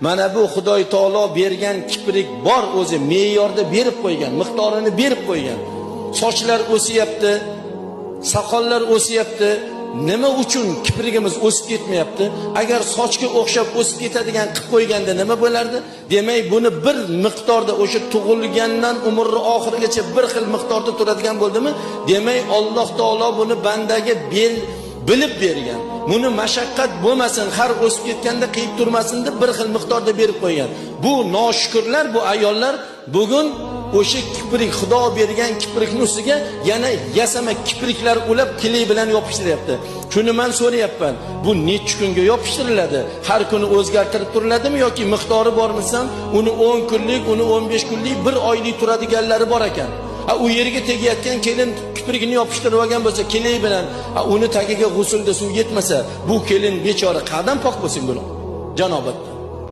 Mana bu Xudoy taolo bergan kiprik bor, o'zi me'yorda berib qo'ygan, miqdorini berib qo'ygan. Sochlar o'siyapti, soqollar o'siyapti. Nima uchun kiprigimiz o'sib ketmayapti? Agar sochga o'xshab o'sib ketadigan qilib qo'yganda nima bo'lardi? Demak, buni bir miqdorda o'sha tug'ilgandan umri oxirigacha bir xil miqdorda turadigan bo'ldimi? Demak, Alloh taolo buni bandaga bilib bergan. Buni mashaqqat bo'lmasin, har o'sib ketganda qiyib turmasin deb bir xil miqdorda berib qo'ygan. Bu noshukrlar, bu ayollar bugun o'sha kiprik, Xudo bergan kiprikning ustiga yana yasama kipriklar ulab kiliy bilan yopishtiryapti. Shuni men so'rayapman, bu necha kunga yopishtiriladi? Har kuni o'zgartirib turiladimi yoki miqdori bormisam, uni 10 kunlik, uni 15 kunlik, 1 oylik turadiganlari bor ekan. U yerga tegayotgan kelin kiprigini yopishtirib olgan bo'lsa, kiliy bilan, uni tagiga g'usulda suv yetmasa, bu kelin bechora qadam pok bo'lsin bular. Janobat